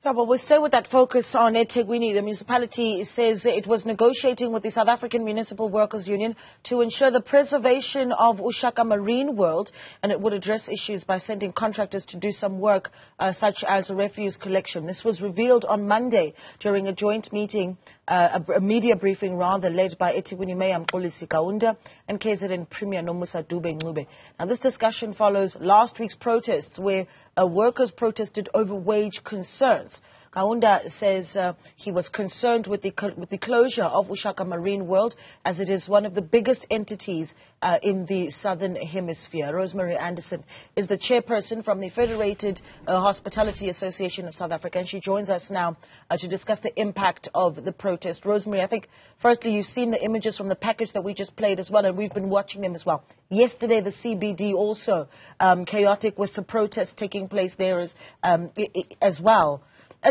Yeah, well, we'll stay with that focus on eThekwini. The municipality says it was negotiating with the South African Municipal Workers Union to ensure the preservation of uShaka Marine World, and it would address issues by sending contractors to do some work such as refuse collection. This was revealed on Monday during a joint meeting, a media briefing rather, led by eThekwini Mayor Mxolisi Kaunda and KZN Premier Nomusa Dube-Ncube. Now, this discussion follows last week's protests where workers protested over wage concerns. Kaunda says he was concerned with the closure of uShaka Marine World, as it is one of the biggest entities in the Southern Hemisphere. Rosemary Anderson is the chairperson from the Federated Hospitality Association of South Africa, and she joins us now to discuss the impact of the protest. Rosemary, I think firstly you've seen the images from the package that we just played as well, and we've been watching them as well. Yesterday the CBD also chaotic with the protests taking place there as well.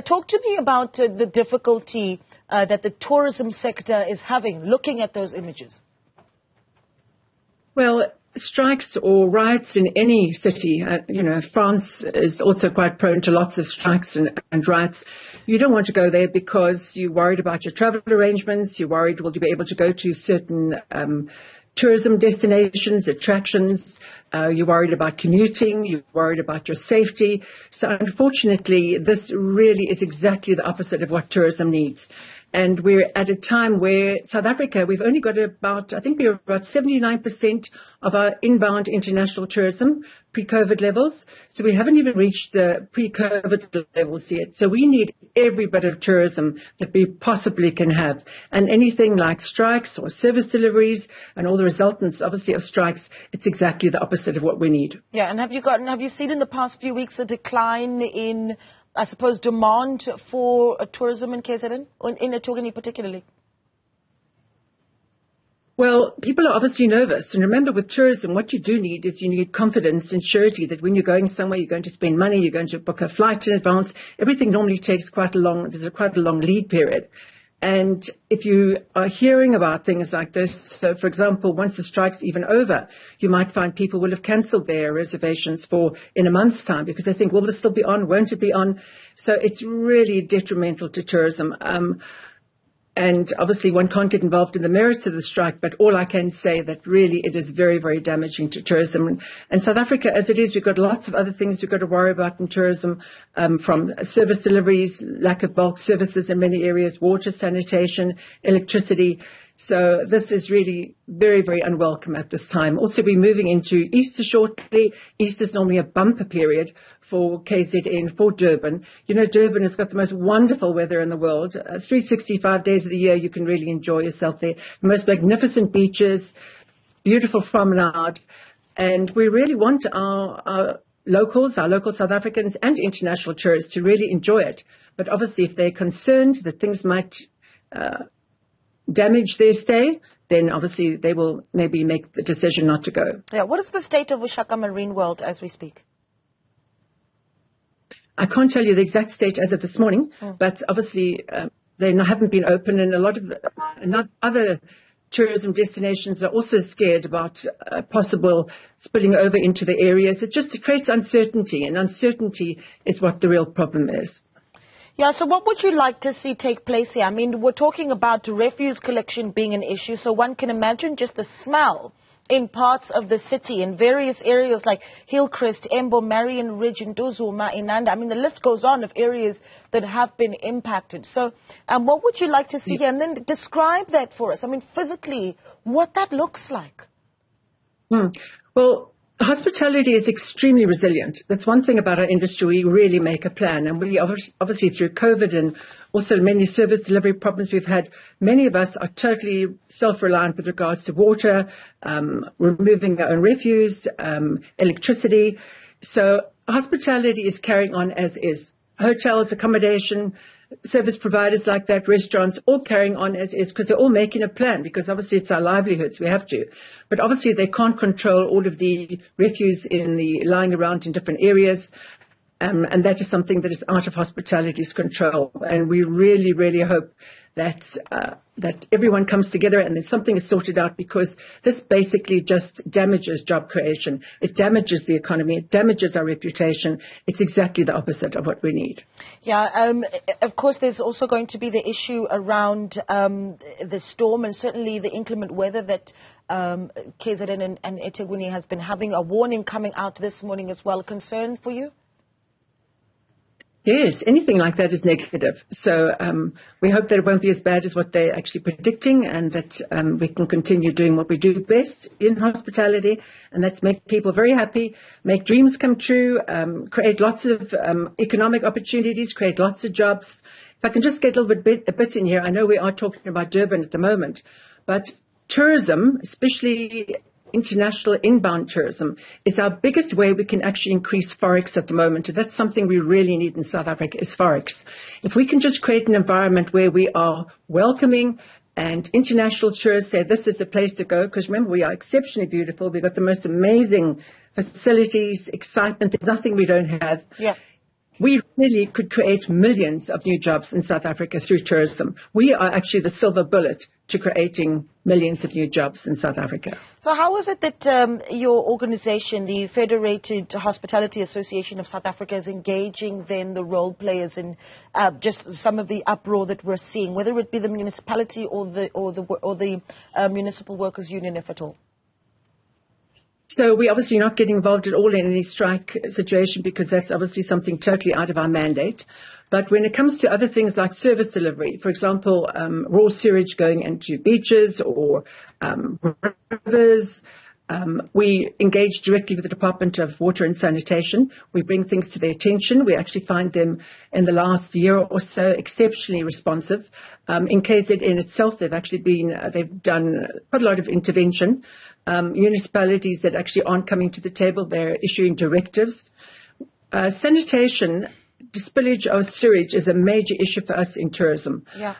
Talk to me about the difficulty that the tourism sector is having looking at those images. Well, strikes or riots in any city, France is also quite prone to lots of strikes and riots. You don't want to go there because you're worried about your travel arrangements. You're worried, will you be able to go to certain tourism destinations, attractions. You're worried about commuting. You're worried about your safety. So unfortunately, this really is exactly the opposite of what tourism needs. And we're at a time where South Africa, we've only got I think we're about 79% of our inbound international tourism pre-COVID levels. So we haven't even reached the pre-COVID levels yet. So we need every bit of tourism that we possibly can have. And anything like strikes or service deliveries and all the resultants, obviously, of strikes, it's exactly the opposite of what we need. Yeah, and have you seen in the past few weeks a decline in, I suppose, demand for tourism in KZN, or in eThekwini particularly? Well, people are obviously nervous. And remember, with tourism, what you do need is you need confidence and surety that when you're going somewhere, you're going to spend money, you're going to book a flight in advance. Everything normally takes quite a long lead period. And if you are hearing about things like this, so for example, once the strike's even over, you might find people will have cancelled their reservations in a month's time because they think, will this still be on? Won't it be on? So it's really detrimental to tourism. And obviously one can't get involved in the merits of the strike, but all I can say that really it is very, very damaging to tourism. And South Africa, as it is, we've got lots of other things we've got to worry about in tourism, from service deliveries, lack of bulk services in many areas, water, sanitation, electricity. So this is really very, very unwelcome at this time. Also, we're moving into Easter shortly. Easter is normally a bumper period for KZN, for Durban. You know, Durban has got the most wonderful weather in the world. 365 days of the year, you can really enjoy yourself there. The most magnificent beaches, beautiful promenade. And we really want our local South Africans and international tourists to really enjoy it. But obviously, if they're concerned that things might damage their stay, then obviously they will maybe make the decision not to go. Yeah. What is the state of uShaka Marine World as we speak? I can't tell you the exact state as of this morning, but obviously they haven't been open, and a lot of other tourism destinations are also scared about possible spilling over into the areas. It creates uncertainty, and uncertainty is what the real problem is. Yeah, so what would you like to see take place here? I mean, we're talking about refuse collection being an issue, so one can imagine just the smell in parts of the city, in various areas like Hillcrest, Embo, Marion Ridge, Nduzuma, Inanda. I mean, the list goes on of areas that have been impacted. So what would you like to see here? And then describe that for us. I mean, physically, what that looks like. Well, hospitality is extremely resilient. That's one thing about our industry. We really make a plan. And we obviously through COVID and also many service delivery problems we've had, many of us are totally self-reliant with regards to water, removing our own refuse, electricity. So hospitality is carrying on as is. Hotels, accommodation, service providers like that, restaurants, all carrying on as is because they're all making a plan, because obviously it's our livelihoods, we have to. But obviously they can't control all of the refuse lying around in different areas. And that is something that is out of hospitality's control. And we really, really hope that everyone comes together and then something is sorted out, because this basically just damages job creation. It damages the economy. It damages our reputation. It's exactly the opposite of what we need. Yeah, of course, there's also going to be the issue around the storm and certainly the inclement weather that KZN and eThekwini has been having. A warning coming out this morning as well. Concern for you? Yes, anything like that is negative. So we hope that it won't be as bad as what they're actually predicting, and that we can continue doing what we do best in hospitality, and that's make people very happy, make dreams come true, create lots of economic opportunities, create lots of jobs. If I can just get a bit in here, I know we are talking about Durban at the moment, but tourism, especially international inbound tourism, is our biggest way we can actually increase forex at the moment. And that's something we really need in South Africa, is forex. If we can just create an environment where we are welcoming and international tourists say this is the place to go, because remember, we are exceptionally beautiful. We've got the most amazing facilities, excitement. There's nothing we don't have. Yeah. We really could create millions of new jobs in South Africa through tourism. We are actually the silver bullet to creating millions of new jobs in South Africa. So how is it that your organization, the Federated Hospitality Association of South Africa, is engaging then the role players in just some of the uproar that we're seeing, whether it be the municipality or the Municipal Workers Union, if at all? So we're obviously not getting involved at all in any strike situation, because that's obviously something totally out of our mandate. But when it comes to other things like service delivery, for example, raw sewage going into beaches or rivers, we engage directly with the Department of Water and Sanitation. We bring things to their attention. We actually find them in the last year or so exceptionally responsive. In KZN itself, they've done quite a lot of intervention. Municipalities that actually aren't coming to the table, they're issuing directives. Sanitation, spillage of sewage is a major issue for us in tourism. Yeah.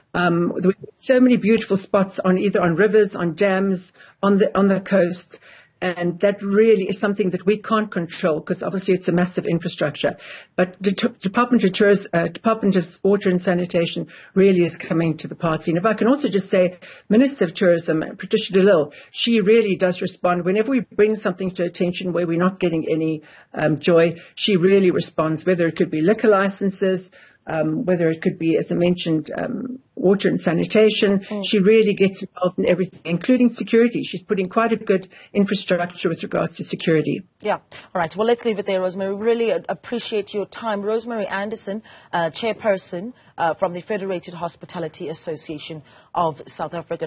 So many beautiful spots either on rivers, on dams, on the coast. And that really is something that we can't control, because obviously it's a massive infrastructure. But the Department of Water and Sanitation really is coming to the party. And if I can also just say, Minister of Tourism, Patricia de Lille, she really does respond. Whenever we bring something to attention where we're not getting any joy, she really responds, whether it could be liquor licenses, whether it could be, as I mentioned, water and sanitation. She really gets involved in everything, including security. She's putting quite a good infrastructure with regards to security. Yeah. All right. Well, let's leave it there, Rosemary. Really appreciate your time. Rosemary Anderson, Chairperson from the Federated Hospitality Association of South Africa.